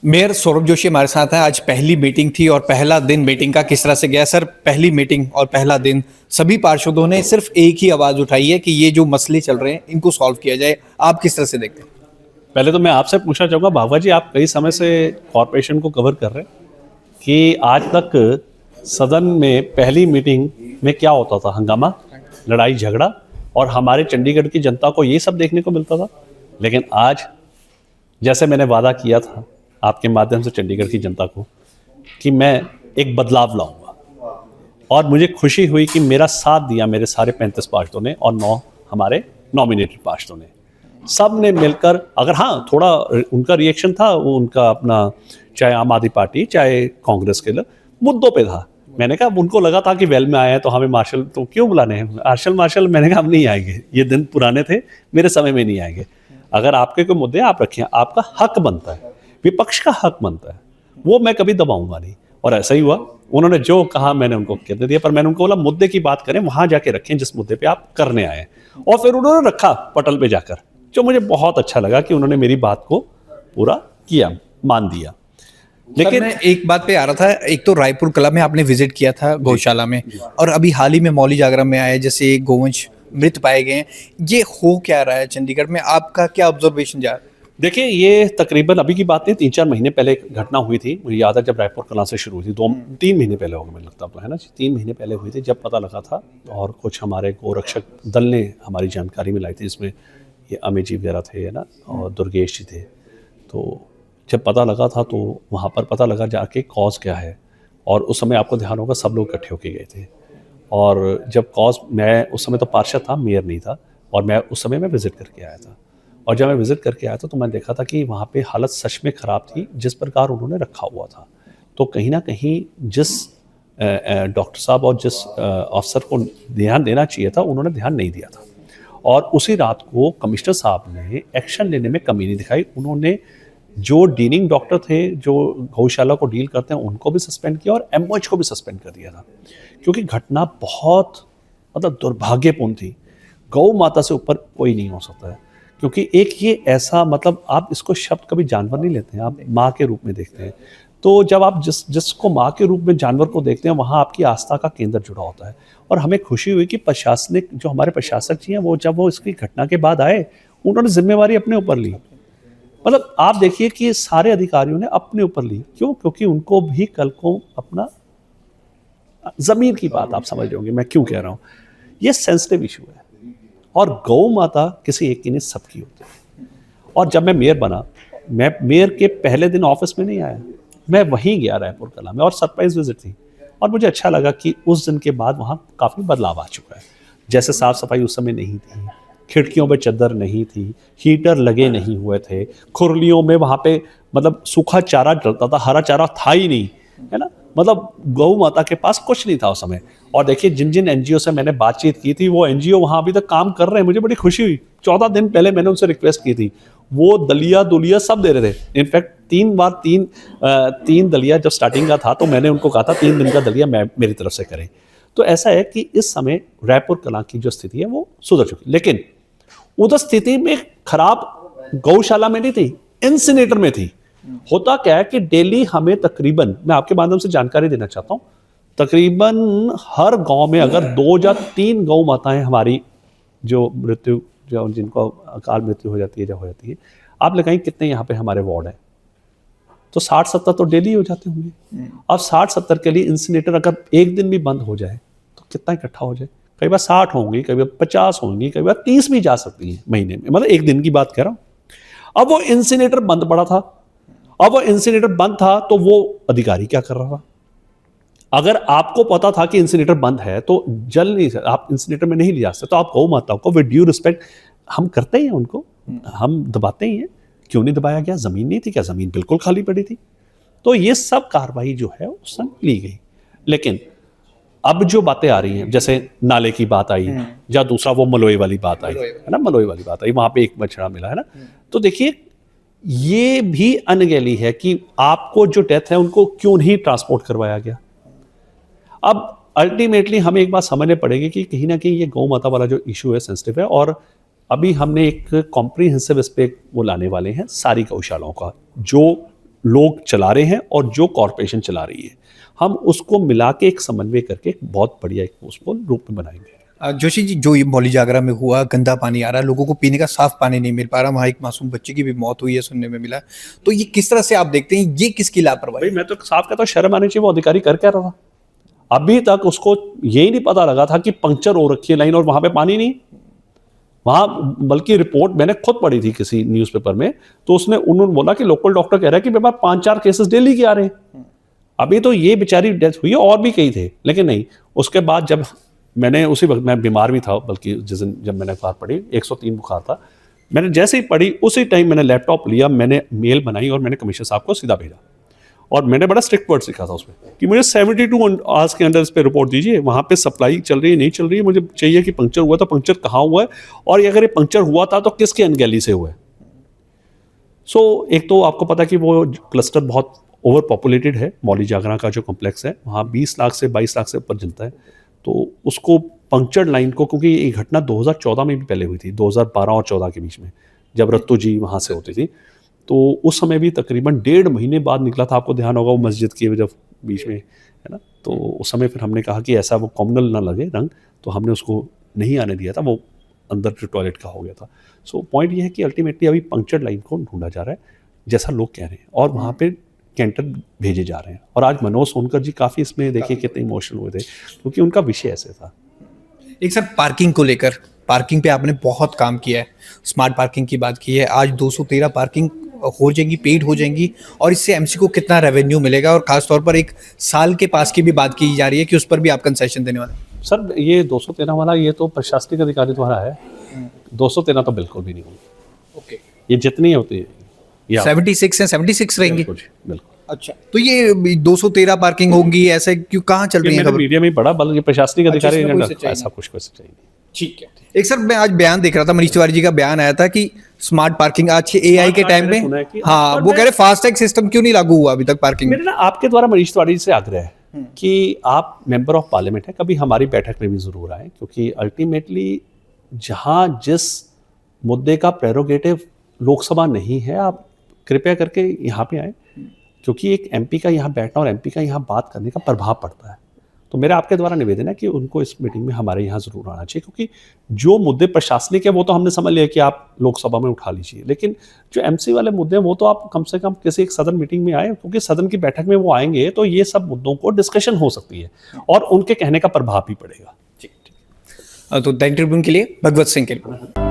Mayor Saurabh Joshi हमारे साथ हैं। आज पहली मीटिंग थी और पहला दिन मीटिंग का किस तरह से गया सर? पहली मीटिंग और पहला दिन सभी पार्षदों ने सिर्फ एक ही आवाज उठाई है कि ये जो मसले चल रहे हैं इनको सॉल्व किया जाए। आप किस तरह से देखते हैं? पहले तो मैं आपसे पूछना चाहूँगा भागवत जी, आप कई समय से कॉरपोरेशन को कवर कर रहे हैं कि आज तक सदन में पहली मीटिंग में क्या होता था? हंगामा, लड़ाई झगड़ा, और हमारे चंडीगढ़ की जनता को ये सब देखने को मिलता था। लेकिन आज जैसे मैंने वादा किया था आपके माध्यम से चंडीगढ़ की जनता को कि मैं एक बदलाव लाऊंगा, और मुझे खुशी हुई कि मेरा साथ दिया मेरे सारे 35 पार्षदों ने और 9 हमारे नॉमिनेटेड पार्षदों ने। सब ने मिलकर, अगर हाँ थोड़ा उनका रिएक्शन था, वो उनका अपना चाहे आम आदमी पार्टी चाहे कांग्रेस के मुद्दों पे था। मैंने कहा उनको लगा था कि वेल में आए हैं तो हमें मार्शल तो क्यों बुलाने हैं, मार्शल मैंने कहा हम नहीं आएंगे, ये दिन पुराने थे, मेरे समय में नहीं आएंगे। अगर आपके कोई मुद्दे आप रखें, आपका हक बनता है, विपक्ष का हक बनता है, वो मैं कभी दबाऊंगा नहीं। और ऐसा ही हुआ, उन्होंने जो कहा मैंने उनको कहते दिया, पर मैंने उनको बोला मुद्दे की बात करें, वहां जाके रखें जिस मुद्दे पे आप करने आए। और फिर उन्होंने रखा पटल पे जाकर, जो मुझे बहुत अच्छा लगा कि उन्होंने मेरी बात को पूरा किया, मान दिया। लेकिन मैं एक बात पे आ रहा था, एक तो रायपुर कला में आपने विजिट किया था गौशाला में, और अभी हाल ही में मौली जागरण में आए जैसे गोवंश मृत पाए गए हैं। ये हो क्या रहा है चंडीगढ़ में? आपका क्या ऑब्जर्वेशन जा रहा है? देखिए, ये तकरीबन अभी की बात नहीं, 3-4 महीने पहले एक घटना हुई थी। मुझे याद है जब रायपुर कला से शुरू हुई थी, 2-3 महीने पहले होगा मुझे लगता, तो है ना जी, 3 महीने पहले हुई थी, जब पता लगा था। और कुछ हमारे गोरक्षक दल ने हमारी जानकारी में लाई थी, जिसमें ये अमित जी वगैरह थे, है ना, और दुर्गेश जी थे। तो जब पता लगा था तो वहाँ पर पता लगा जाके कॉज क्या है, और उस समय आपको ध्यान होगा सब लोग इकट्ठे होके गए थे। और जब कॉज, मैं उस समय तो पार्षद था, मेयर नहीं था, और मैं उस समय मैं विजिट करके आया था। और जब मैं विजिट करके आया था तो मैं देखा था कि वहाँ पे हालत सच में ख़राब थी, जिस प्रकार उन्होंने रखा हुआ था। तो कहीं ना कहीं जिस डॉक्टर साहब और जिस अफसर को ध्यान देना चाहिए था, उन्होंने ध्यान नहीं दिया था। और उसी रात को कमिश्नर साहब ने एक्शन लेने में कमी नहीं दिखाई। उन्होंने जो डीलिंग डॉक्टर थे, जो गौशाला को डील करते हैं, उनको भी सस्पेंड किया और एमओएच को भी सस्पेंड कर दिया था, क्योंकि घटना बहुत मतलब दुर्भाग्यपूर्ण थी। गौ माता से ऊपर कोई नहीं हो सकता है, क्योंकि एक ये ऐसा, मतलब आप इसको शब्द कभी जानवर नहीं लेते हैं, आप माँ के रूप में देखते हैं। तो जब आप जिसको माँ के रूप में जानवर को देखते हैं, वहाँ आपकी आस्था का केंद्र जुड़ा होता है। और हमें खुशी हुई कि प्रशासनिक जो हमारे प्रशासक जी हैं, वो जब वो इसकी घटना के बाद आए, उन्होंने जिम्मेवारी अपने ऊपर ली। मतलब आप देखिए कि सारे अधिकारियों ने अपने ऊपर ली। क्यों? क्योंकि उनको भी कल को अपना जमीर की बात, आप समझ रहे होंगे मैं क्यों कह रहा हूँ, ये सेंसिटिव इशू है। और गौ माता किसी एक की नहीं, सबकी होती है। और जब मैं मेयर बना, मैं मेयर के पहले दिन ऑफिस में नहीं आया, मैं वहीं गया रायपुर कला में, और सरप्राइज विजिट थी। और मुझे अच्छा लगा कि उस दिन के बाद वहाँ काफ़ी बदलाव आ चुका है। जैसे साफ सफाई उस समय नहीं थी, खिड़कियों पे चद्दर नहीं थी, हीटर लगे नहीं हुए थे, खुरलियों में वहाँ पे मतलब सूखा चारा डलता था, हरा चारा था ही नहीं, है ना। मतलब गौ माता के पास कुछ नहीं था उस समय। और देखिए, जिन जिन एनजीओ से मैंने बातचीत की थी, वो एनजीओ वहाँ अभी तक काम कर रहे हैं। मुझे बड़ी खुशी हुई। 14 दिन पहले मैंने उनसे रिक्वेस्ट की थी, वो दलिया दुलिया सब दे रहे थे। इनफैक्ट 3 दलिया जब स्टार्टिंग का था, तो मैंने उनको कहा था 3 दिन का दलिया मेरी तरफ से करें। तो ऐसा है कि इस समय रायपुर कला की जो स्थिति है वो सुधर चुकी, लेकिन उधर स्थिति में खराब गौशाला में नहीं थी, इंसिनेटर में थी। होता क्या है कि डेली हमें तकरीबन, मैं आपके माध्यम से जानकारी देना चाहता हूं, तकरीबन हर गांव में अगर 2 या 3 गौ माताएं हमारी जो मृत्यु, जो जिनको अकाल मृत्यु हो जाती है, जब हो जाती है, आप लगाएं कितने यहाँ पे हमारे वार्ड हैं, तो 60-70 तो डेली हो जाते होंगे। अब 60-70 के लिए इंसिनेटर अगर एक दिन भी बंद हो जाए तो कितना इकट्ठा हो जाए? कई बार 60 होंगी, कई बार 50 होंगी, कई बार 30 भी जा सकती हैं महीने में, मतलब एक दिन की बात कह रहा हूं। अब वो इंसिनेटर बंद पड़ा था, अब वो इंसिनेटर बंद था तो वो अधिकारी क्या कर रहा था? अगर आपको पता था कि इंसिनेटर बंद है तो जल नहीं, आप इंसिनेटर में नहीं ले जा सकते, तो आप गौ माताओं को विद ड्यू रिस्पेक्ट हम करते हैं, उनको हम दबाते ही हैं। क्यों नहीं दबाया गया? जमीन नहीं थी क्या? जमीन बिल्कुल खाली पड़ी थी। तो ये सब कार्रवाई जो है उस समय ली गई। लेकिन अब जो बातें आ रही हैं, जैसे नाले की बात आई, या दूसरा वो मलोई वाली बात आई, है ना, मलोई वाली बात आई, वहां पे एक बछड़ा मिला, है ना। तो देखिए, ये भी अनगहली है कि आपको जो डेथ है उनको क्यों नहीं ट्रांसपोर्ट करवाया गया। अब अल्टीमेटली हमें एक बात समझने पड़ेगी कि कहीं ना कहीं ये गौ माता वाला जो इशू है सेंसिटिव है, और अभी हमने एक कॉम्प्रिहेंसिव इस पे वो लाने वाले हैं सारी गौशालाओं का, जो लोग चला रहे हैं और जो कॉरपोरेशन चला रही है, हम उसको मिला के एक समन्वय करके एक बहुत बढ़िया एक उसको रूप में बनाएंगे। जोशी जी, जो ये मौली जागरा में हुआ, गंदा पानी आ रहा है, लोगों को पीने का साफ पानी नहीं मिल पा रहा, वहाँ एक मासूम बच्चे की भी मौत हुई है, सुनने में मिला। तो ये किस तरह से आप देखते हैं, ये किसकी लापरवाही? भाई मैं तो साफ कहता हूँ, शर्म आनी चाहिए, वो अधिकारी कर क्या रहा था? अभी तक उसको यही नहीं पता लगा था कि पंक्चर हो रखी है लाइन और वहां पे पानी नहीं। वहां बल्कि रिपोर्ट मैंने खुद पढ़ी थी किसी न्यूज़पेपर में, तो उन्होंने बोला कि लोकल डॉक्टर कह रहा है कि मेरे पास 5-4 केसेस डेली के आ रहे हैं। अभी तो ये बेचारी डेथ हुई है, और भी कई थे, लेकिन नहीं। उसके बाद जब मैंने उसी वक्त, मैं बीमार भी था, बल्कि जिस दिन जब मैंने अखबार पढ़ी 103 बुखार था, मैंने जैसे ही पढ़ी उसी टाइम मैंने लैपटॉप लिया, मैंने मेल बनाई और मैंने कमिश्नर साहब को सीधा भेजा। और मैंने बड़ा स्ट्रिक्ट वर्ड लिखा था उसमें कि मुझे 72 आवर्स के अंदर इस पर रिपोर्ट दीजिए, वहाँ पे सप्लाई चल रही है नहीं चल रही है, मुझे चाहिए कि पंक्चर हुआ तो पंक्चर कहाँ हुआ है, और अगर ये पंक्चर हुआ था तो किसके अनगैली से हुआ है। सो एक तो आपको पता कि वो क्लस्टर बहुत ओवर पॉपुलेटेड है, मौली जागरा का जो कॉम्प्लेक्स है, वहाँ 20 लाख से 22 लाख से ऊपर जनता है। तो उसको पंक्चर्ड लाइन को, क्योंकि ये घटना 2014 में भी पहले हुई थी, 2012 और 14 के बीच में, जब रत्तू जी वहाँ से होती थी, तो उस समय भी तकरीबन 1.5 महीने बाद निकला था। आपको ध्यान होगा वो मस्जिद की जब बीच में, है ना, तो उस समय फिर हमने कहा कि ऐसा वो कॉम्युनल ना लगे रंग, तो हमने उसको नहीं आने दिया था, वो अंदर जो टॉयलेट का हो गया था। सो पॉइंट ये है कि अल्टीमेटली अभी पंक्चर्ड लाइन को ढूंढा जा रहा है, जैसा लोग कह रहे हैं, और वहाँ पे कैंटर भेजे जा रहे हैं। और आज मनोज सोनकर जी काफ़ी इसमें देखिए कितने इमोशनल हुए थे, क्योंकि उनका विषय ऐसे था। एक सर, पार्किंग को लेकर, पार्किंग पे आपने बहुत काम किया है, स्मार्ट पार्किंग की बात की है, आज 213 पार्किंग हो जाएंगी, पेड हो जाएंगी, और इससे एमसी को कितना रेवेन्यू मिलेगा, और खासतौर पर एक साल के पास की भी बात की जा रही है कि उस पर भी आप कंसेशन देने वाले हैं। सर ये 213 वाला, ये तो प्रशासनिक अधिकारी द्वारा है, 213 तो बिल्कुल भी नहीं होगी। ओके, ये जितनी होती है, या 76 है, 76 रहेंगी। बिल्कुल। अच्छा, तो ये 213 पार्किंग होंगी, ऐसे क्यों, कहाँ चल रही है खबर? मीडिया में बड़ा, बल्कि प्रशासनिक अधिकारी इसमें कोई एजेंडा, सच्चाई ऐसा कुछ कोई सच्चाई नहीं। ठीक है। एक सर, मैं आज बयान देख रहा था, मनीष तिवारी जी का बयान आया था कि स्मार्ट पार्किंग आज के एआई के टाइम मैंने सुना है में, कि- हाँ, वो कह रहे फास्टैग सिस्टम क्यों नहीं लागू हुआ अभी तक पार्किंग में? मेरे ना आपके द्वारा मनीष तिवारी से आग्रह है कि आप मेंबर ऑफ पार्लियामेंट है, कभी हमारी बैठक में भी जरूर आए, क्योंकि अल्टीमेटली जहां जिस मुद्दे का प्रेरोगेटिव लोकसभा नहीं है, आप कृपया करके यहाँ पे आए, क्योंकि एक एमपी का यहाँ बैठना और एमपी का यहाँ बात करने का प्रभाव पड़ता है। तो मेरा आपके द्वारा निवेदन है कि उनको इस मीटिंग में हमारे यहाँ जरूर आना चाहिए, क्योंकि जो मुद्दे प्रशासनिक है वो तो हमने समझ लिया कि आप लोकसभा में उठा लीजिए, लेकिन जो एमसी वाले मुद्दे हैं वो तो आप कम से कम किसी एक सदन मीटिंग में आए, क्योंकि सदन की बैठक में वो आएंगे तो ये सब मुद्दों को डिस्कशन हो सकती है और उनके कहने का प्रभाव भी पड़ेगा। तो दैनिक ट्रिब्यून के लिए भगवत सिंह के लिए।